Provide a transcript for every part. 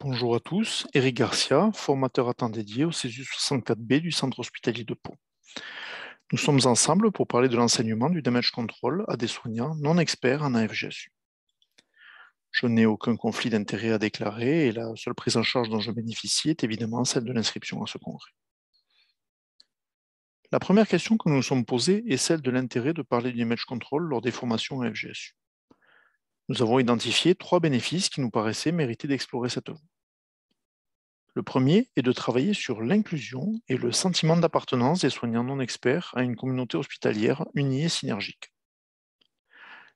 Bonjour à tous, Eric Garcia, formateur à temps dédié au CESU 64B du centre hospitalier de Pau. Nous sommes ensemble pour parler de l'enseignement du damage control à des soignants non experts en AFGSU. Je n'ai aucun conflit d'intérêt à déclarer et la seule prise en charge dont je bénéficie est évidemment celle de l'inscription à ce congrès. La première question que nous nous sommes posée est celle de l'intérêt de parler du damage control lors des formations AFGSU. Nous avons identifié 3 bénéfices qui nous paraissaient mériter d'explorer cette voie. Le premier est de travailler sur l'inclusion et le sentiment d'appartenance des soignants non experts à une communauté hospitalière unie et synergique.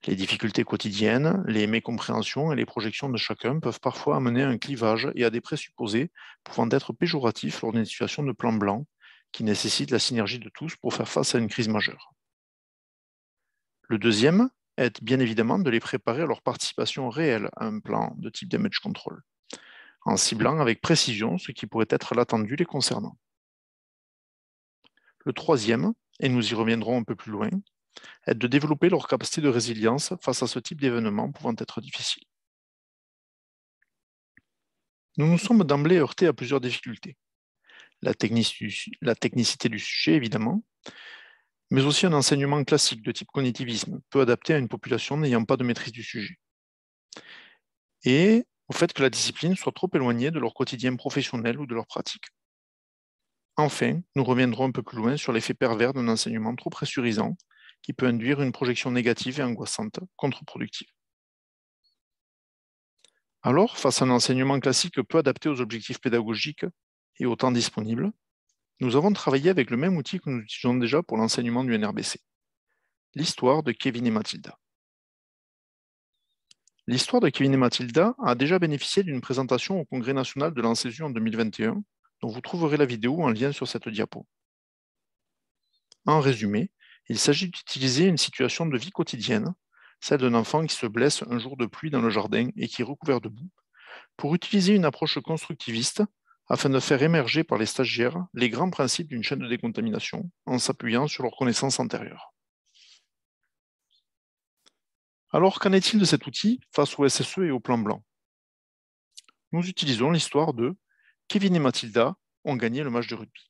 Les difficultés quotidiennes, les mécompréhensions et les projections de chacun peuvent parfois amener à un clivage et à des présupposés pouvant être péjoratifs lors d'une situation de plan blanc qui nécessite la synergie de tous pour faire face à une crise majeure. Le deuxième est bien évidemment de les préparer à leur participation réelle à un plan de type damage control, en ciblant avec précision ce qui pourrait être l'attendu les concernant. Le troisième, et nous y reviendrons un peu plus loin, est de développer leur capacité de résilience face à ce type d'événements pouvant être difficiles. Nous nous sommes d'emblée heurtés à plusieurs difficultés. La technicité du sujet, évidemment, mais aussi un enseignement classique de type cognitivisme, peu adapté à une population n'ayant pas de maîtrise du sujet. Et au fait que la discipline soit trop éloignée de leur quotidien professionnel ou de leur pratique. Enfin, nous reviendrons un peu plus loin sur l'effet pervers d'un enseignement trop pressurisant qui peut induire une projection négative et angoissante, contre-productive. Alors, face à un enseignement classique peu adapté aux objectifs pédagogiques et au temps disponible, nous avons travaillé avec le même outil que nous utilisons déjà pour l'enseignement du NRBC, l'histoire de Kevin et Mathilda. L'histoire de Kevin et Mathilda a déjà bénéficié d'une présentation au Congrès national de l'enCESU en 2021, dont vous trouverez la vidéo en lien sur cette diapo. En résumé, il s'agit d'utiliser une situation de vie quotidienne, celle d'un enfant qui se blesse un jour de pluie dans le jardin et qui est recouvert de boue, pour utiliser une approche constructiviste afin de faire émerger par les stagiaires les grands principes d'une chaîne de décontamination en s'appuyant sur leurs connaissances antérieures. Alors, qu'en est-il de cet outil face au SSE et au plan blanc? Nous utilisons l'histoire de Kevin et Mathilda ont gagné le match de rugby.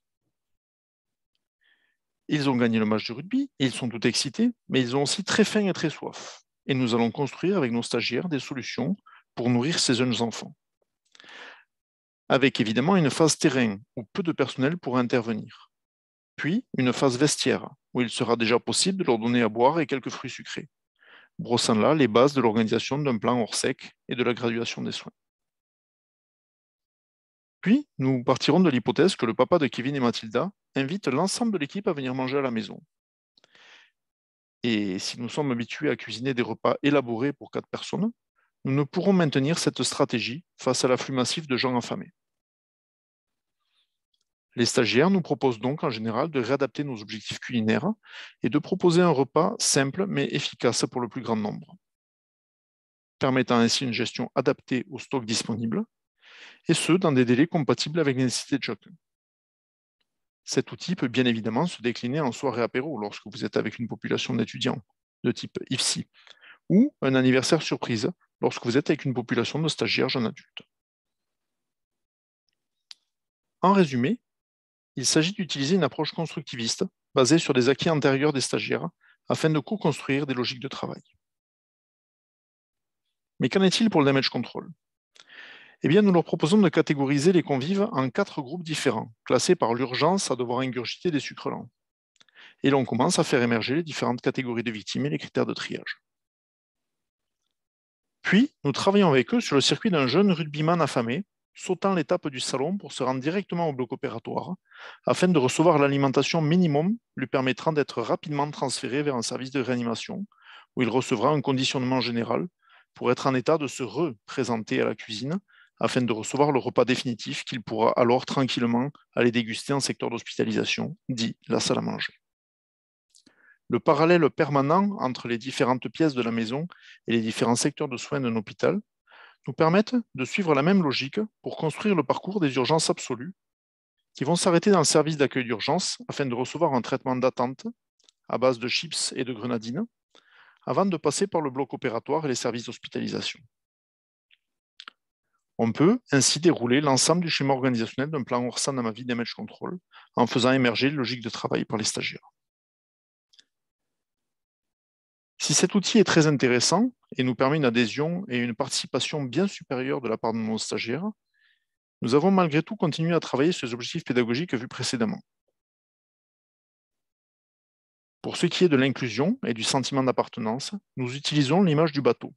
Ils ont gagné le match de rugby et ils sont tout excités, mais ils ont aussi très faim et très soif. Et nous allons construire avec nos stagiaires des solutions pour nourrir ces jeunes enfants. Avec évidemment une phase terrain où peu de personnel pourra intervenir. Puis une phase vestiaire où il sera déjà possible de leur donner à boire et quelques fruits sucrés, brossant là les bases de l'organisation d'un plan hors sec et de la graduation des soins. Puis, nous partirons de l'hypothèse que le papa de Kevin et Mathilda invite l'ensemble de l'équipe à venir manger à la maison. Et si nous sommes habitués à cuisiner des repas élaborés pour 4 personnes, nous ne pourrons maintenir cette stratégie face à l'afflux massif de gens affamés. Les stagiaires nous proposent donc en général de réadapter nos objectifs culinaires et de proposer un repas simple mais efficace pour le plus grand nombre, permettant ainsi une gestion adaptée au stock disponible, et ce, dans des délais compatibles avec les nécessités de chacun. Cet outil peut bien évidemment se décliner en soirée apéro lorsque vous êtes avec une population d'étudiants de type IFSI, ou un anniversaire surprise lorsque vous êtes avec une population de stagiaires jeunes adultes. En résumé, il s'agit d'utiliser une approche constructiviste basée sur des acquis antérieurs des stagiaires afin de co-construire des logiques de travail. Mais qu'en est-il pour le damage control? Eh bien, nous leur proposons de catégoriser les convives en 4 groupes différents, classés par l'urgence à devoir ingurgiter des sucres lents. Et l'on commence à faire émerger les différentes catégories de victimes et les critères de triage. Puis, nous travaillons avec eux sur le circuit d'un jeune rugbyman affamé, sautant l'étape du salon pour se rendre directement au bloc opératoire, afin de recevoir l'alimentation minimum lui permettant d'être rapidement transféré vers un service de réanimation, où il recevra un conditionnement général pour être en état de se représenter à la cuisine, afin de recevoir le repas définitif qu'il pourra alors tranquillement aller déguster en secteur d'hospitalisation, dit la salle à manger. Le parallèle permanent entre les différentes pièces de la maison et les différents secteurs de soins d'un hôpital nous permettent de suivre la même logique pour construire le parcours des urgences absolues qui vont s'arrêter dans le service d'accueil d'urgence afin de recevoir un traitement d'attente à base de chips et de grenadines avant de passer par le bloc opératoire et les services d'hospitalisation. On peut ainsi dérouler l'ensemble du schéma organisationnel d'un plan Orsan Amavi Damage Control en faisant émerger les logiques de travail par les stagiaires. Si cet outil est très intéressant et nous permet une adhésion et une participation bien supérieure de la part de nos stagiaires, nous avons malgré tout continué à travailler sur les objectifs pédagogiques vus précédemment. Pour ce qui est de l'inclusion et du sentiment d'appartenance, nous utilisons l'image du bateau.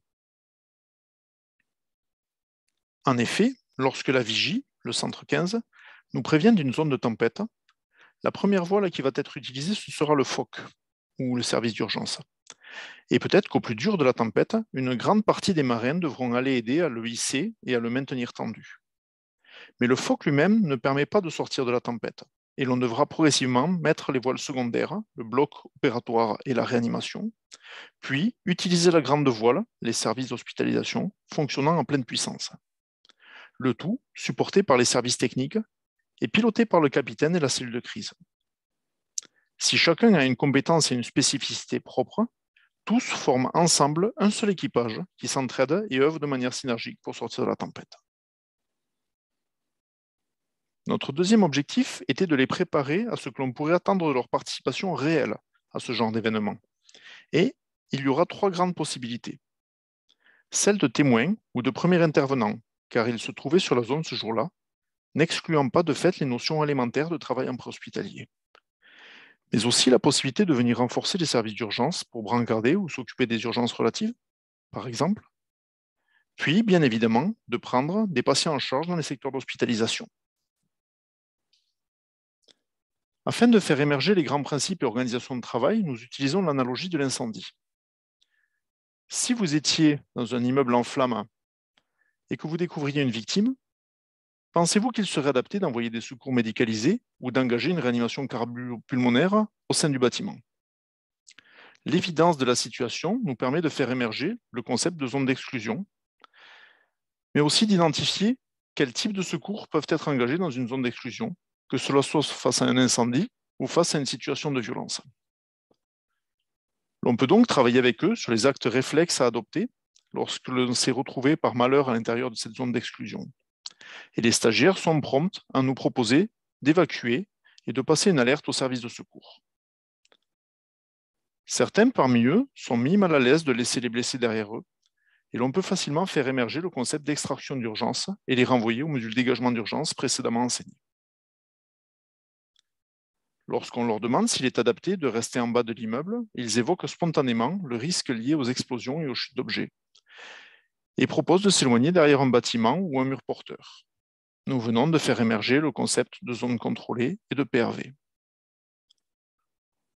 En effet, lorsque la vigie, le centre 15, nous prévient d'une zone de tempête, la première voile qui va être utilisée, ce sera le FOC, ou le service d'urgence. Et peut-être qu'au plus dur de la tempête, une grande partie des marins devront aller aider à le hisser et à le maintenir tendu. Mais le FOC lui-même ne permet pas de sortir de la tempête, et l'on devra progressivement mettre les voiles secondaires, le bloc opératoire et la réanimation, puis utiliser la grande voile, les services d'hospitalisation, fonctionnant en pleine puissance. Le tout supporté par les services techniques et piloté par le capitaine et la cellule de crise. Si chacun a une compétence et une spécificité propre, tous forment ensemble un seul équipage qui s'entraide et œuvre de manière synergique pour sortir de la tempête. Notre deuxième objectif était de les préparer à ce que l'on pourrait attendre de leur participation réelle à ce genre d'événement. Et il y aura trois grandes possibilités. Celle de témoins ou de premier intervenant, car ils se trouvaient sur la zone ce jour-là, n'excluant pas de fait les notions élémentaires de travail en préhospitalier. Mais aussi la possibilité de venir renforcer les services d'urgence pour brancarder ou s'occuper des urgences relatives, par exemple. Puis, bien évidemment, de prendre des patients en charge dans les secteurs d'hospitalisation. Afin de faire émerger les grands principes et organisations de travail, nous utilisons l'analogie de l'incendie. Si vous étiez dans un immeuble en flammes et que vous découvriez une victime, pensez-vous qu'il serait adapté d'envoyer des secours médicalisés ou d'engager une réanimation cardio-pulmonaire au sein du bâtiment? L'évidence de la situation nous permet de faire émerger le concept de zone d'exclusion, mais aussi d'identifier quels types de secours peuvent être engagés dans une zone d'exclusion, que cela soit face à un incendie ou face à une situation de violence. On peut donc travailler avec eux sur les actes réflexes à adopter lorsque l'on s'est retrouvé par malheur à l'intérieur de cette zone d'exclusion. Et les stagiaires sont prompts à nous proposer d'évacuer et de passer une alerte au service de secours. Certains parmi eux sont mis mal à l'aise de laisser les blessés derrière eux, et l'on peut facilement faire émerger le concept d'extraction d'urgence et les renvoyer aux modules de dégagement d'urgence précédemment enseignés. Lorsqu'on leur demande s'il est adapté de rester en bas de l'immeuble, ils évoquent spontanément le risque lié aux explosions et aux chutes d'objets, et proposent de s'éloigner derrière un bâtiment ou un mur porteur. Nous venons de faire émerger le concept de zone contrôlée et de PRV.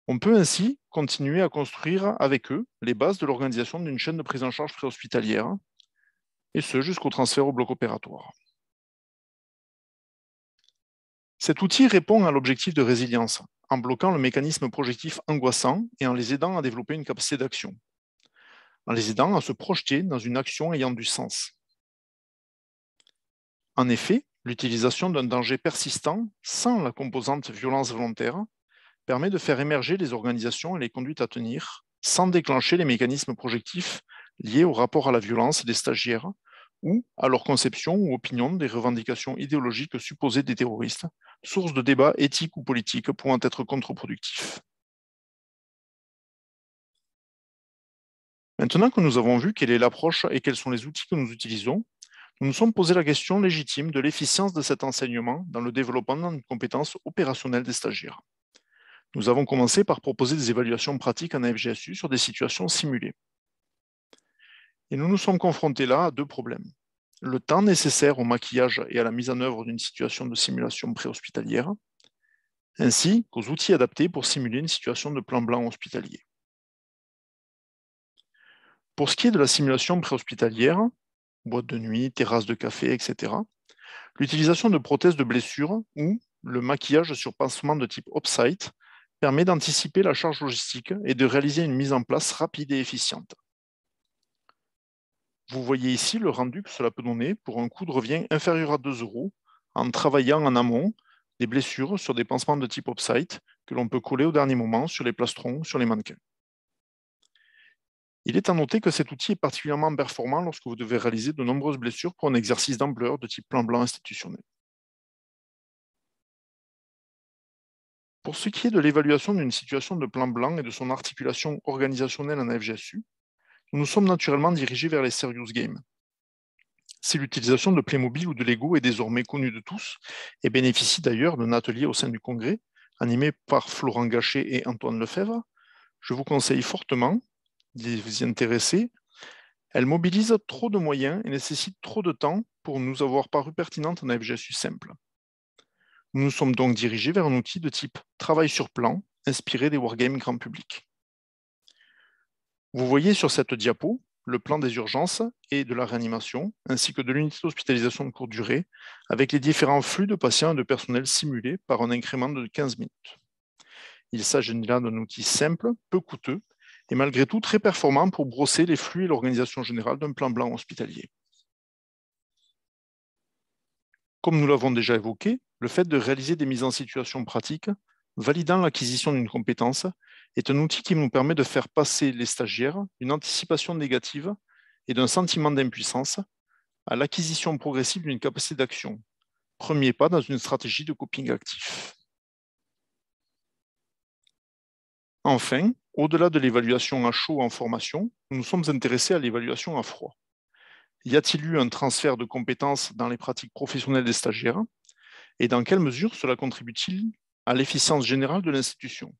On peut ainsi continuer à construire avec eux les bases de l'organisation d'une chaîne de prise en charge préhospitalière, et ce jusqu'au transfert au bloc opératoire. Cet outil répond à l'objectif de résilience, en bloquant le mécanisme projectif angoissant et en les aidant à développer une capacité d'action, en les aidant à se projeter dans une action ayant du sens. En effet, l'utilisation d'un danger persistant sans la composante violence volontaire permet de faire émerger les organisations et les conduites à tenir sans déclencher les mécanismes projectifs liés au rapport à la violence des stagiaires ou à leur conception ou opinion des revendications idéologiques supposées des terroristes, source de débats éthiques ou politiques pouvant être contre-productifs. Maintenant que nous avons vu quelle est l'approche et quels sont les outils que nous utilisons, nous nous sommes posé la question légitime de l'efficience de cet enseignement dans le développement d'une compétence opérationnelle des stagiaires. Nous avons commencé par proposer des évaluations pratiques en AFGSU sur des situations simulées. Et nous nous sommes confrontés là à deux problèmes. Le temps nécessaire au maquillage et à la mise en œuvre d'une situation de simulation préhospitalière, ainsi qu'aux outils adaptés pour simuler une situation de plan blanc hospitalier. Pour ce qui est de la simulation préhospitalière, boîte de nuit, terrasse de café, etc., l'utilisation de prothèses de blessure ou le maquillage sur pansement de type off-site permet d'anticiper la charge logistique et de réaliser une mise en place rapide et efficiente. Vous voyez ici le rendu que cela peut donner pour un coût de revient inférieur à 2 € en travaillant en amont des blessures sur des pansements de type off-site que l'on peut coller au dernier moment sur les plastrons, sur les mannequins. Il est à noter que cet outil est particulièrement performant lorsque vous devez réaliser de nombreuses blessures pour un exercice d'ampleur de type plan blanc institutionnel. Pour ce qui est de l'évaluation d'une situation de plan blanc et de son articulation organisationnelle en FGSU, nous nous sommes naturellement dirigés vers les serious games. Si l'utilisation de Playmobil ou de Lego est désormais connue de tous et bénéficie d'ailleurs d'un atelier au sein du Congrès, animé par Florent Gachet et Antoine Lefebvre, je vous conseille fortement d'y vous y intéresser. Elle mobilise trop de moyens et nécessite trop de temps pour nous avoir paru pertinente en FGSU simple. Nous nous sommes donc dirigés vers un outil de type travail sur plan, inspiré des wargames grand public. Vous voyez sur cette diapo le plan des urgences et de la réanimation, ainsi que de l'unité d'hospitalisation de courte durée, avec les différents flux de patients et de personnel simulés par un incrément de 15 minutes. Il s'agit là d'un outil simple, peu coûteux, et malgré tout très performant pour brosser les flux et l'organisation générale d'un plan blanc hospitalier. Comme nous l'avons déjà évoqué, le fait de réaliser des mises en situation pratiques, validant l'acquisition d'une compétence, est un outil qui nous permet de faire passer les stagiaires d'une anticipation négative et d'un sentiment d'impuissance à l'acquisition progressive d'une capacité d'action. Premier pas dans une stratégie de coping actif. Enfin, au-delà de l'évaluation à chaud en formation, nous nous sommes intéressés à l'évaluation à froid. Y a-t-il eu un transfert de compétences dans les pratiques professionnelles des stagiaires? Et dans quelle mesure cela contribue-t-il à l'efficience générale de l'institution?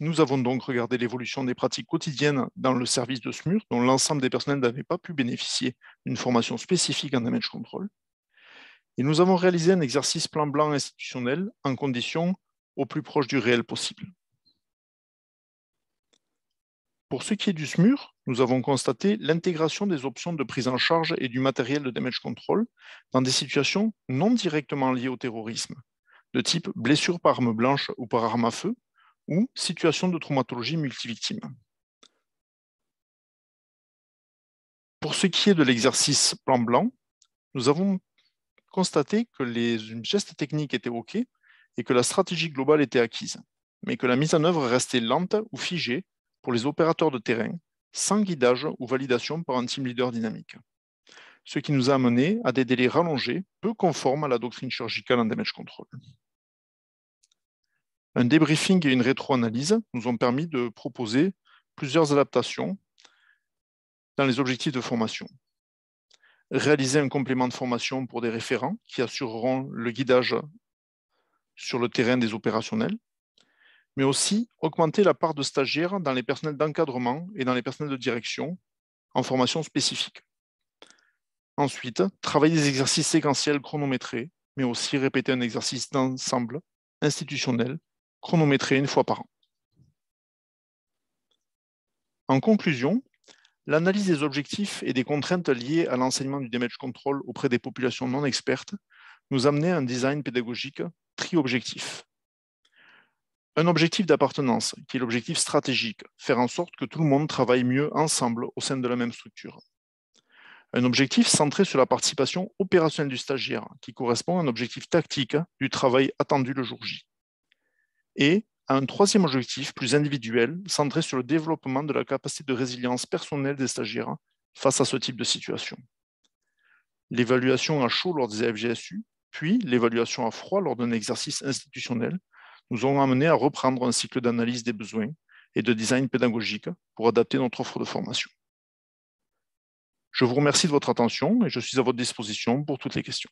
Nous avons donc regardé l'évolution des pratiques quotidiennes dans le service de SMUR, dont l'ensemble des personnels n'avaient pas pu bénéficier d'une formation spécifique en damage control. Et nous avons réalisé un exercice plan blanc institutionnel en conditions au plus proche du réel possible. Pour ce qui est du SMUR, nous avons constaté l'intégration des options de prise en charge et du matériel de damage control dans des situations non directement liées au terrorisme, de type blessure par arme blanche ou par arme à feu, ou situation de traumatologie multivictime. Pour ce qui est de l'exercice plan blanc, nous avons constaté que les gestes techniques étaient OK et que la stratégie globale était acquise, mais que la mise en œuvre restait lente ou figée pour les opérateurs de terrain, sans guidage ou validation par un team leader dynamique. Ce qui nous a amené à des délais rallongés, peu conformes à la doctrine chirurgicale en damage control. Un débriefing et une rétro-analyse nous ont permis de proposer plusieurs adaptations dans les objectifs de formation. Réaliser un complément de formation pour des référents qui assureront le guidage sur le terrain des opérationnels, mais aussi augmenter la part de stagiaires dans les personnels d'encadrement et dans les personnels de direction en formation spécifique. Ensuite, travailler des exercices séquentiels chronométrés, mais aussi répéter un exercice d'ensemble institutionnel chronométré une fois par an. En conclusion, l'analyse des objectifs et des contraintes liées à l'enseignement du damage control auprès des populations non expertes nous amenait à un design pédagogique tri-objectif. Un objectif d'appartenance, qui est l'objectif stratégique, faire en sorte que tout le monde travaille mieux ensemble au sein de la même structure. Un objectif centré sur la participation opérationnelle du stagiaire, qui correspond à un objectif tactique du travail attendu le jour J. Et à un troisième objectif plus individuel, centré sur le développement de la capacité de résilience personnelle des stagiaires face à ce type de situation. L'évaluation à chaud lors des FGSU, puis l'évaluation à froid lors d'un exercice institutionnel, nous ont amené à reprendre un cycle d'analyse des besoins et de design pédagogique pour adapter notre offre de formation. Je vous remercie de votre attention et je suis à votre disposition pour toutes les questions.